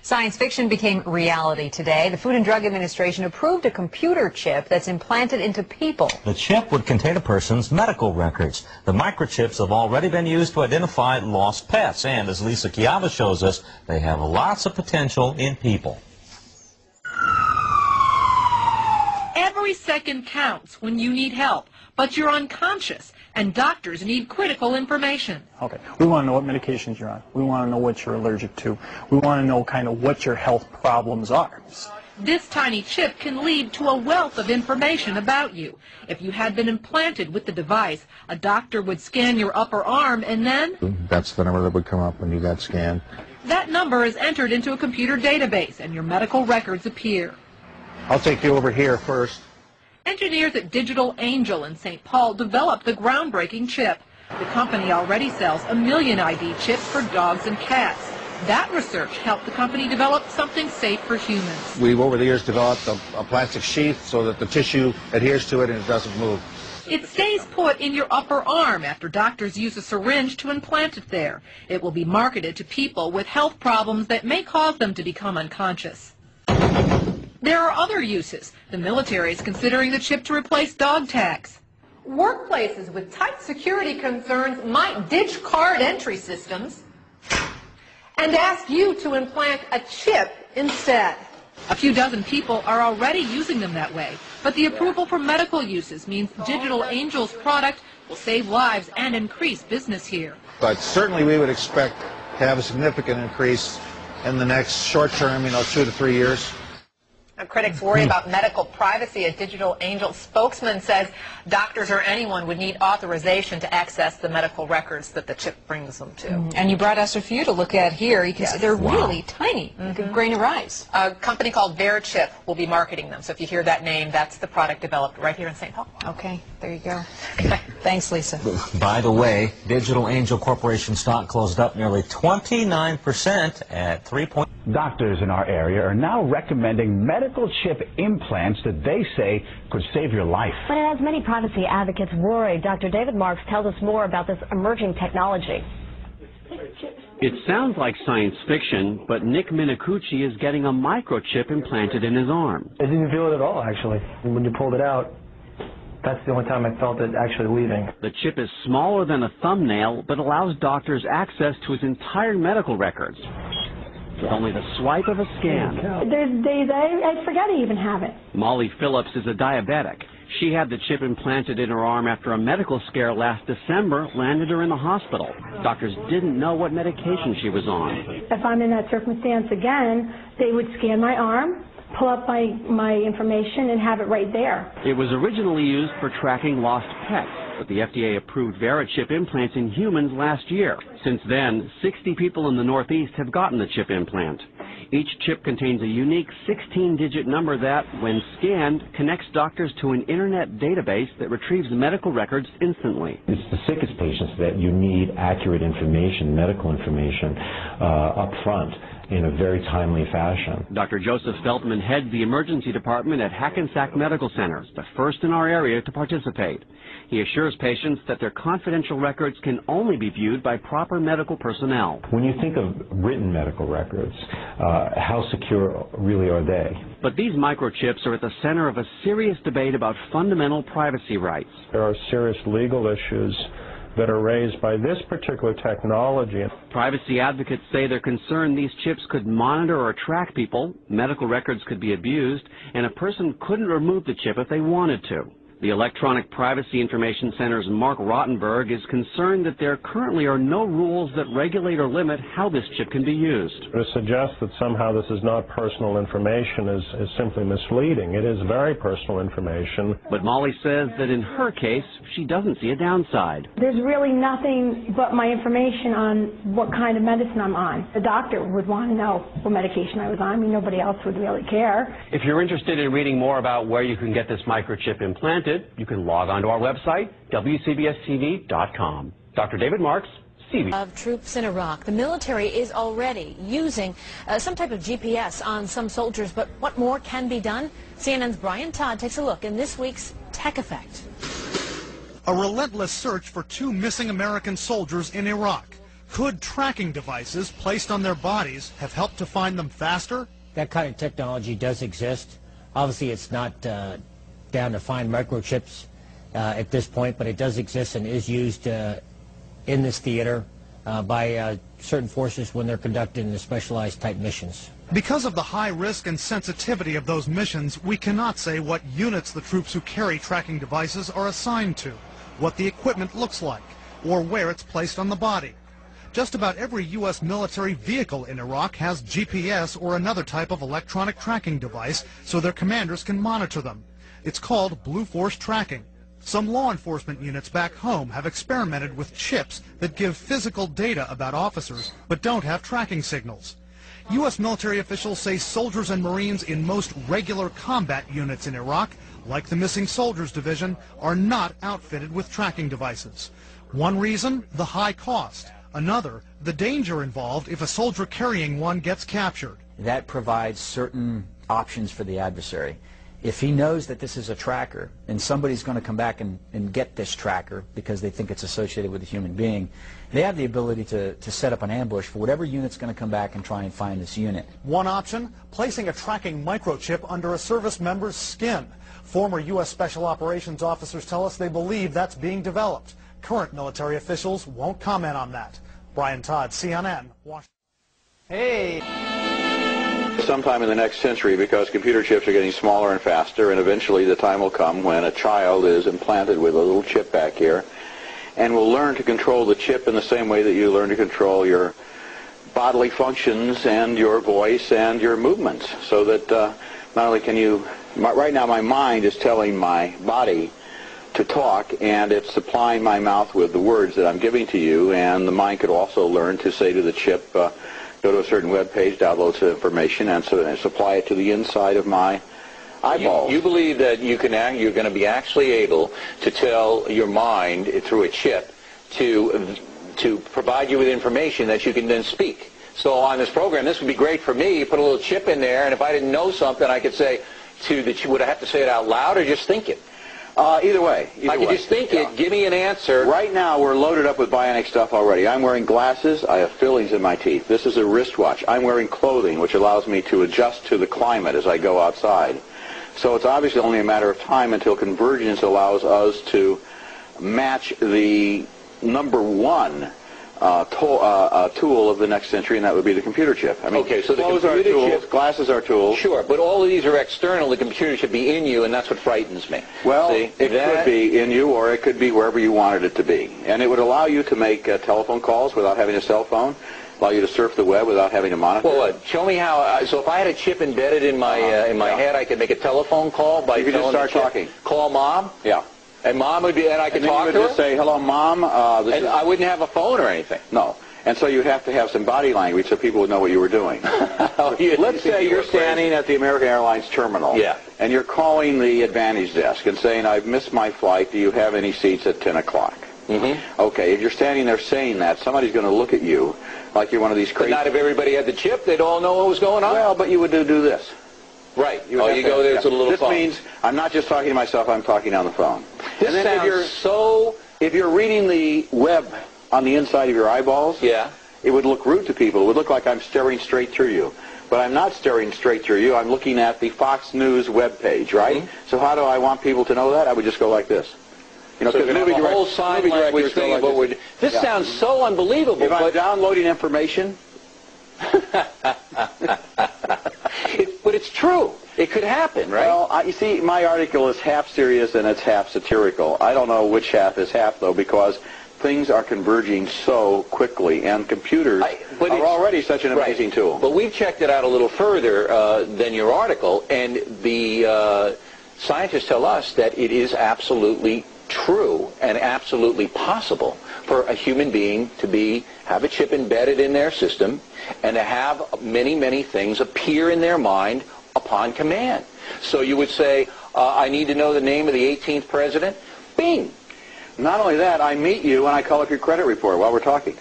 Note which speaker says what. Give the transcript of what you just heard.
Speaker 1: Science fiction became reality today. The Food and Drug Administration approved a computer chip that's implanted into people.
Speaker 2: The chip would contain a person's medical records. The microchips have already been used to identify lost pets, and as Lisa Chiava shows us, they have lots of potential in people.
Speaker 3: Every second counts when you need help, but you're unconscious, and doctors need critical information.
Speaker 4: Okay, we want to know what medications you're on. We want to know what you're allergic to. We want to know kind of what your health problems are.
Speaker 3: This tiny chip can lead to a wealth of information about you. If you had been implanted with the device, a doctor would scan your upper arm and then...
Speaker 5: That's the number that would come up when you got scanned.
Speaker 3: That number is entered into a computer database, and your medical records appear.
Speaker 5: I'll take you over here first.
Speaker 3: Engineers at Digital Angel in St. Paul developed the groundbreaking chip. The company already sells 1 million ID chips for dogs and cats. That research helped the company develop something safe for humans.
Speaker 5: We've over the years developed a plastic sheath so that the tissue adheres to it and it doesn't move.
Speaker 3: It stays put in your upper arm after doctors use a syringe to implant it there. It will be marketed to people with health problems that may cause them to become unconscious. There are other uses. The military is considering the chip to replace dog tags. Workplaces with tight security concerns might ditch card entry systems and ask you to implant a chip instead. A few dozen people are already using them that way, but the approval for medical uses means Digital Angel's product will save lives and increase business here.
Speaker 5: But certainly we would expect to have a significant increase in the next short term, 2 to 3 years.
Speaker 6: Now, critics worry about medical privacy. A Digital Angel spokesman says doctors or anyone would need authorization to access the medical records that the chip brings them to.
Speaker 1: And you brought us a few to look at here. You can see they're really tiny, like a grain of rice.
Speaker 6: A company called VeriChip will be marketing them. So if you hear that name, that's the product developed right here in St. Paul.
Speaker 1: Okay, there you go. Thanks, Lisa.
Speaker 2: By the way, Digital Angel Corporation stock closed up nearly 29% at 3 point.
Speaker 7: Doctors in our area are now recommending medical chip implants that they say could save your life.
Speaker 8: But it has many privacy advocates worried. Dr. David Marks tells us more about this emerging technology.
Speaker 9: It sounds like science fiction, but Nick Minicucci is getting a microchip implanted in his arm.
Speaker 10: I didn't feel it at all, actually. When you pulled it out, that's the only time I felt it actually leaving.
Speaker 9: The chip is smaller than a thumbnail, but allows doctors access to his entire medical records. With only the swipe of a scan.
Speaker 8: There's days I forget I even have it.
Speaker 9: Molly Phillips is a diabetic. She had the chip implanted in her arm after a medical scare last December landed her in the hospital. Doctors didn't know what medication she was on.
Speaker 8: If I'm in that circumstance again, they would scan my arm, pull up my information, and have it right there.
Speaker 9: It was originally used for tracking lost pets, but the FDA approved VeriChip implants in humans last year. Since then, 60 people in the Northeast have gotten the chip implant. Each chip contains a unique 16-digit number that, when scanned, connects doctors to an internet database that retrieves medical records instantly.
Speaker 11: It's the sickest patients that you need accurate information, medical information, up front in a very timely fashion.
Speaker 9: Dr. Joseph Feltman heads the emergency department at Hackensack Medical Center, the first in our area to participate. He assures patients that their confidential records can only be viewed by proper medical personnel.
Speaker 11: When you think of written medical records, how secure really are they?
Speaker 9: But these microchips are at the center of a serious debate about fundamental privacy rights.
Speaker 12: There are serious legal issues that are raised by this particular technology.
Speaker 9: Privacy advocates say they're concerned these chips could monitor or track people, medical records could be abused, and a person couldn't remove the chip if they wanted to. The Electronic Privacy Information Center's Mark Rottenberg is concerned that there currently are no rules that regulate or limit how this chip can be used.
Speaker 12: To suggest that somehow this is not personal information is simply misleading. It is very personal information.
Speaker 9: But Molly says that in her case, she doesn't see a downside.
Speaker 8: There's really nothing but my information on what kind of medicine I'm on. The doctor would want to know what medication I was on. I mean, nobody else would really care.
Speaker 9: If you're interested in reading more about where you can get this microchip implanted, you can log on to our website, WCBSTV.com. Dr. David Marks, CBS.
Speaker 13: Of troops in Iraq. The military is already using some type of GPS on some soldiers, but what more can be done? CNN's Brian Todd takes a look in this week's Tech Effect.
Speaker 14: A relentless search for 2 missing American soldiers in Iraq. Could tracking devices placed on their bodies have helped to find them faster?
Speaker 15: That kind of technology does exist. Obviously, it's not down to fine microchips at this point, but it does exist and is used in this theater by certain forces when they're conducting the specialized type missions.
Speaker 14: Because of the high risk and sensitivity of those missions, we cannot say what units the troops who carry tracking devices are assigned to, what the equipment looks like, or where it's placed on the body. Just about every U.S. military vehicle in Iraq has GPS or another type of electronic tracking device so their commanders can monitor them. It's called Blue Force tracking. Some law enforcement units back home have experimented with chips that give physical data about officers but don't have tracking signals. U.S. military officials say soldiers and Marines in most regular combat units in Iraq, like the Missing Soldiers Division, are not outfitted with tracking devices. One reason, the high cost. Another, the danger involved if a soldier carrying one gets captured.
Speaker 16: That provides certain options for the adversary. If he knows that this is a tracker and somebody's going to come back and get this tracker because they think it's associated with a human being, they have the ability to set up an ambush for whatever unit's going to come back and try and find this unit.
Speaker 14: One option, placing a tracking microchip under a service member's skin. Former U.S. Special Operations officers tell us they believe that's being developed. Current military officials won't comment on that. Brian Todd, CNN, Washington.
Speaker 17: Hey! Sometime in the next century, because computer chips are getting smaller and faster, and eventually the time will come when a child is implanted with a little chip back here and will learn to control the chip in the same way that you learn to control your bodily functions and your voice and your movements, so that not only can you, right now my mind is telling my body to talk, and it's supplying my mouth with the words that I'm giving to you, and the mind could also learn to say to the chip, go to a certain web page, download some information, and supply it to the inside of my eyeballs.
Speaker 18: You believe that you're going to be actually able to tell your mind through a chip to provide you with information that you can then speak. So on this program, this would be great for me. You put a little chip in there, and if I didn't know something, I could say to the chip, would I have to say it out loud or just think it?
Speaker 17: Either way.
Speaker 18: I could just think it, give me an answer.
Speaker 17: Right now, we're loaded up with bionic stuff already. I'm wearing glasses. I have fillings in my teeth. This is a wristwatch. I'm wearing clothing, which allows me to adjust to the climate as I go outside. So it's obviously only a matter of time until convergence allows us to match the number one tool of the next century, and that would be the computer chip. I mean,
Speaker 18: okay, so the
Speaker 17: clothes are
Speaker 18: computer
Speaker 17: tools,
Speaker 18: chip,
Speaker 17: glasses are tools.
Speaker 18: Sure, but all of these are external. The computer should be in you, and that's what frightens me.
Speaker 17: Well,
Speaker 18: see,
Speaker 17: it could be in you, or it could be wherever you wanted it to be. And it would allow you to make telephone calls without having a cell phone, allow you to surf the web without having to monitor.
Speaker 18: Well, show me how. So if I had a chip embedded in my head, I could make a telephone call by
Speaker 17: you could just start talking.
Speaker 18: Call Mom?
Speaker 17: Yeah.
Speaker 18: And Mom would be, and I could talk to her?
Speaker 17: And you would just say, hello, Mom.
Speaker 18: And I wouldn't have a phone or anything?
Speaker 17: No. And so you'd have to have some body language so people would know what you were doing. Let's say you're standing at the American Airlines terminal.
Speaker 18: Yeah.
Speaker 17: And you're calling the Advantage desk and saying, I've missed my flight. Do you have any seats at 10 o'clock?
Speaker 18: Mm-hmm.
Speaker 17: Okay, if you're standing there saying that, somebody's going to look at you like you're one of these crazy...
Speaker 18: But not if everybody had the chip. They'd all know what was going on.
Speaker 17: Well, but you would do this.
Speaker 18: Right. You go there to the little phone.
Speaker 17: This means I'm not just talking to myself, I'm talking on the phone.
Speaker 18: This sounds so...
Speaker 17: If you're reading the web on the inside of your eyeballs...
Speaker 18: Yeah.
Speaker 17: It would look rude to people. It would look like I'm staring straight through you. But I'm not staring straight through you. I'm looking at the Fox News webpage, right? Mm-hmm. So how do I want people to know that? I would just go like this.
Speaker 18: You know, so the whole sign language thing about this sounds so unbelievable.
Speaker 17: If I'm downloading information...
Speaker 18: But it's true. It could happen, right?
Speaker 17: Well, you see, my article is half serious and it's half satirical. I don't know which half is half, though, because... things are converging so quickly, and computers are already such an amazing tool.
Speaker 18: But we've checked it out a little further than your article, and the scientists tell us that it is absolutely true and absolutely possible for a human being to have a chip embedded in their system and to have many, many things appear in their mind upon command. So you would say, I need to know the name of the 18th president. Bing!
Speaker 17: Not only that, I meet you and I call up your credit report while we're talking.